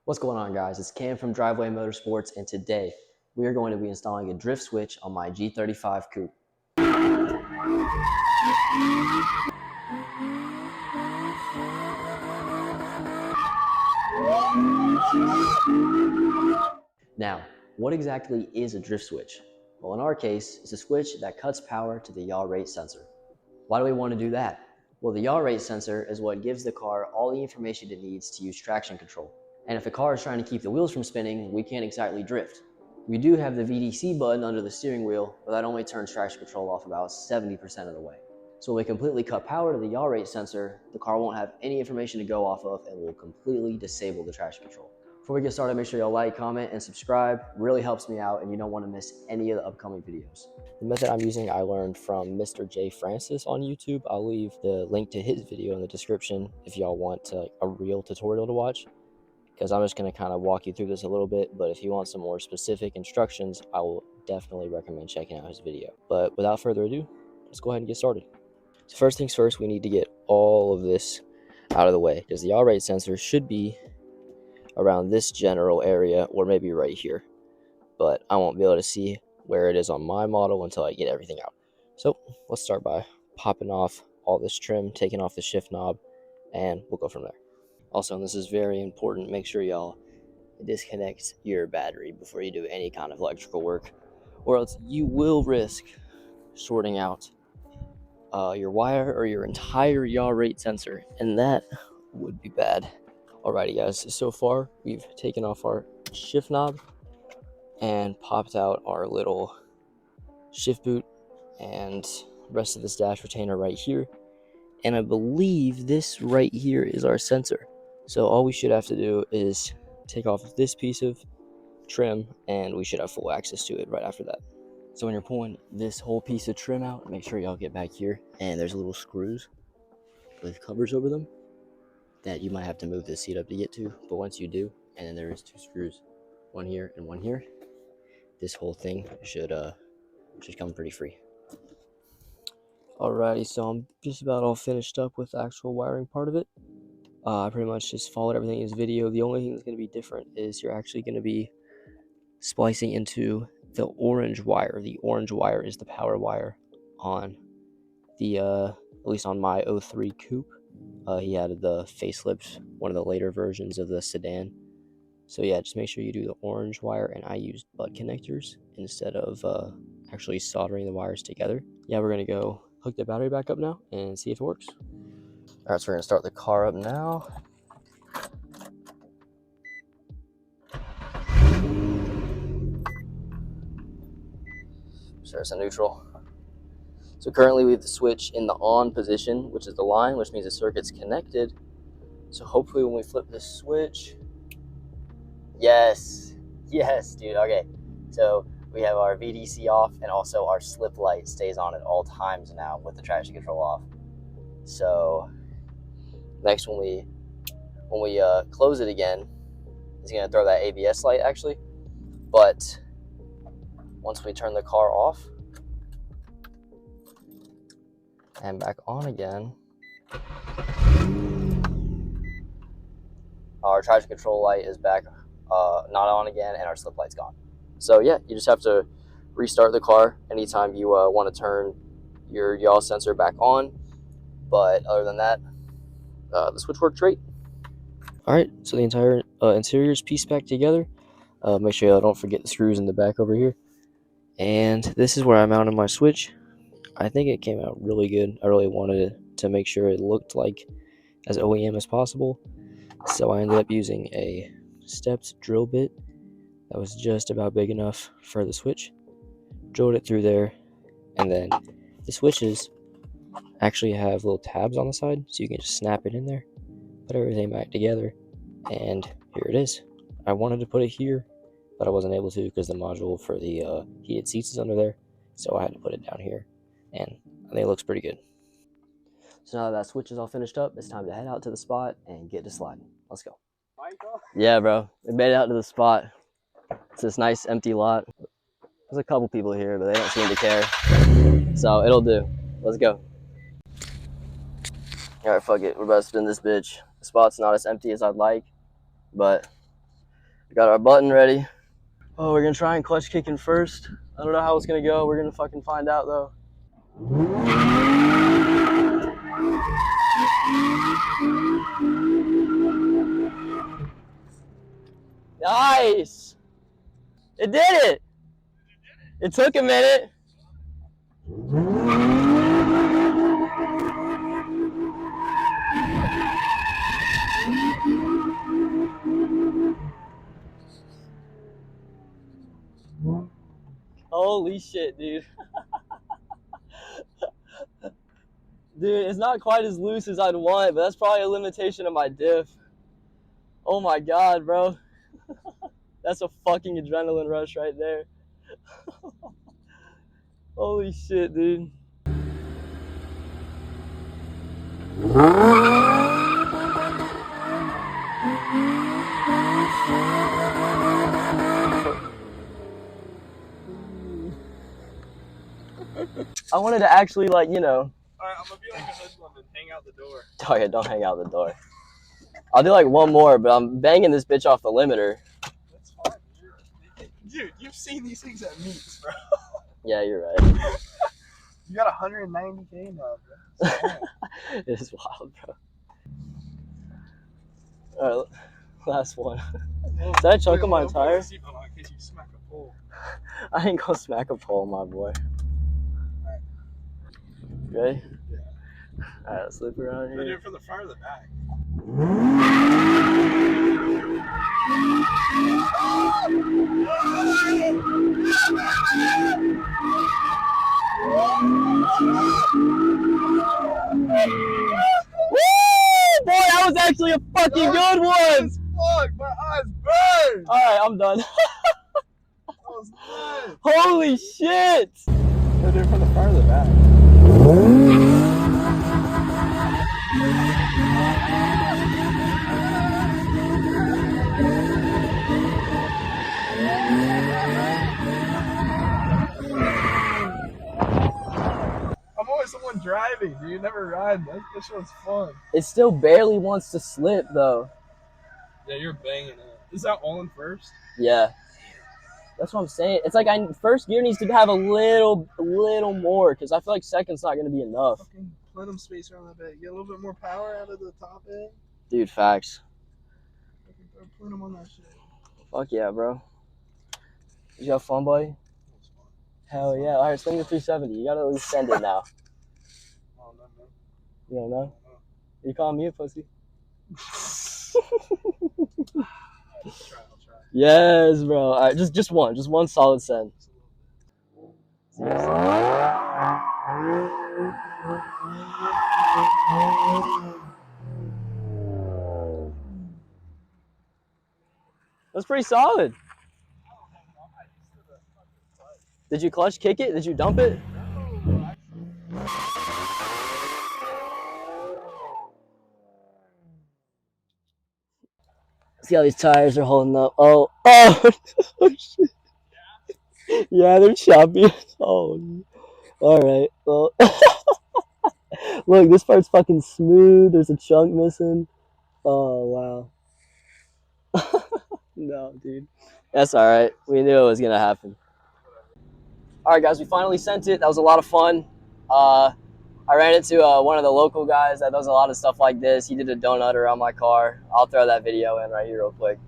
What's going on, guys? It's Cam from Driveway Motorsports, and today we are going to be installing a drift switch on my G35 Coupe. Now, what exactly is a drift switch? Well, in our case, it's a switch that cuts power to the yaw rate sensor. Why do we want to do that? Well, the yaw rate sensor is what gives the car all the information it needs to use traction control. And if the car is trying to keep the wheels from spinning, we can't exactly drift. We do have the VDC button under the steering wheel, but that only turns traction control off about 70% of the way. So when we completely cut power to the yaw rate sensor, the car won't have any information to go off of and will completely disable the traction control. Before we get started, make sure y'all like, comment, and subscribe. It really helps me out, and you don't want to miss any of the upcoming videos. The method I'm using I learned from Mr. J. Francis on YouTube. I'll leave the link to his video in the description if y'all want a real tutorial to watch, because I'm just going to kind of walk you through this a little bit, but if you want some more specific instructions, I will definitely recommend checking out his video. But without further ado, let's go ahead and get started. So first things first, we need to get all of this out of the way, because the yaw rate sensor should be around this general area, or maybe right here, but I won't be able to see where it is on my model until I get everything out. So let's start by popping off all this trim, taking off the shift knob, and we'll go from there. Also, and this is very important, make sure y'all disconnect your battery before you do any kind of electrical work, or else you will risk shorting out your wire or your entire yaw rate sensor, and that would be bad. Alrighty guys, so far we've taken off our shift knob and popped out our little shift boot and rest of this dash retainer right here, and I believe this right here is our sensor. So all we should have to do is take off this piece of trim and we should have full access to it right after that. So when you're pulling this whole piece of trim out, make sure y'all get back here, and there's little screws with covers over them that you might have to move the seat up to get to, but once you do, and then there is two screws, one here and one here, this whole thing should come pretty free. Alrighty, so I'm just about all finished up with the actual wiring part of it. I pretty much just followed everything in this video. The only thing that's going to be different is you're actually going to be splicing into the orange wire. The orange wire is the power wire on the, at least on my 03 Coupe. He added the facelift, one of the later versions of the sedan. So yeah, just make sure you do the orange wire, and I used butt connectors instead of actually soldering the wires together. Yeah, we're gonna go hook the battery back up now and see if it works. All right, so we're gonna start the car up now. Start us in neutral. So currently we have the switch in the on position, which is the line, which means the circuit's connected. So hopefully when we flip this switch, yes, dude, okay. So we have our VDC off, and also our slip light stays on at all times now with the traction control off. So next when we close it again, it's gonna throw that ABS light actually. But once we turn the car off and back on again, our traction control light is back not on again, and our slip light's gone. So yeah, you just have to restart the car anytime you want to turn your yaw sensor back on. But other than that, the switch worked great. All right, so the entire interior is pieced back together. Make sure you don't forget the screws in the back over here. And this is where I mounted my switch. I think it came out really good. I really wanted to make sure it looked like as OEM as possible. So I ended up using a stepped drill bit that was just about big enough for the switch. Drilled it through there, and then the switches actually have little tabs on the side, so you can just snap it in there, put everything back together, and here it is. I wanted to put it here, but I wasn't able to because the module for the heated seats is under there, so I had to put it down here, and I think it looks pretty good. So now that switch is all finished up, it's time to head out to the spot and get to sliding. Let's go. Yeah, bro, we made it out to the spot. It's this nice empty lot. There's a couple people here, but they don't seem to care, so it'll do. Let's go. All right, fuck it, we're about to spin this bitch. The spot's not as empty as I'd like, but Got our button ready. Oh, we're gonna try and clutch kicking first. I don't know how it's gonna go. We're gonna fucking find out though. Nice! It did it! It took a minute. Holy shit, dude. Dude, it's not quite as loose as I'd want, but that's probably a limitation of my diff. Oh my god, bro. That's a fucking adrenaline rush right there. Holy shit, dude. I wanted to actually, like, you know. Alright, I'm gonna be like a hoodlum and hang out the door. Oh yeah, don't hang out the door. I'll do like one more, but I'm banging this bitch off the limiter. That's fine, dude. You've seen these things at meets, bro. Yeah, you're right. You got 190K now, bro. It is wild, bro. Alright, last one. Is that a chunk of my tire? In case you smack a pole. I ain't gonna smack a pole, my boy. Ready? Yeah. Alright, let's loop around Do here. it from the front or the back? Woo! Boy, that was actually a fucking good one! Fuck, my eyes burn! Alright, I'm done. That was nice! Holy shit! Do it from the front or the back? I'm always the one driving, dude. You never ride. This one's fun. It still barely wants to slip, though. Yeah, you're banging it. Is that all in first? Yeah. That's what I'm saying. It's like first gear needs to have a little more, because I feel like second's not going to be enough. Fucking plenum space around that bed. Get a little bit more power out of the top end. Dude, facts. Fucking throw plenum on that shit. Fuck yeah, bro. You have fun, buddy? Hell yeah. All right, swing the 370. You got to at least send it now. Oh, no, man. You don't know? You calling me a pussy? I'll try. Yes, bro. All right, just one solid send. That's pretty solid. Did you clutch kick it? Did you dump it? See how these tires are holding up. Oh, shit. Yeah, they're choppy. Oh, all right. Well, look, this part's fucking smooth. There's a chunk missing. Oh, wow. No, dude. That's all right. We knew it was going to happen. All right, guys, we finally sent it. That was a lot of fun. I ran into one of the local guys that does a lot of stuff like this. He did a donut around my car. I'll throw that video in right here real quick.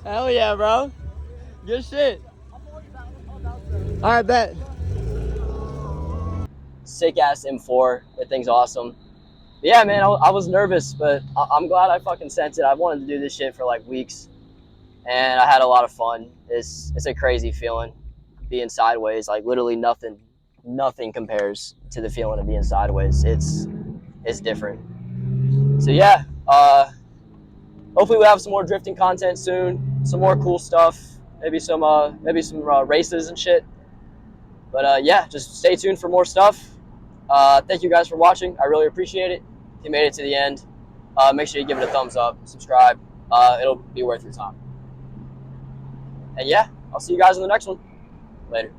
Hell yeah, bro. Good shit. All right, bet. Sick ass M4. That thing's awesome. But yeah, man, I was nervous, but I'm glad I fucking sent it. I've wanted to do this shit for like weeks, and I had a lot of fun. It's a crazy feeling being sideways. Like literally nothing compares to the feeling of being sideways. It's different. So yeah, hopefully we'll have some more drifting content soon. Some more cool stuff. Maybe some races and shit. But yeah, just stay tuned for more stuff. Thank you guys for watching. I really appreciate it. If you made it to the end, make sure you give it a thumbs up, subscribe. It'll be worth your time. And yeah, I'll see you guys in the next one. Later.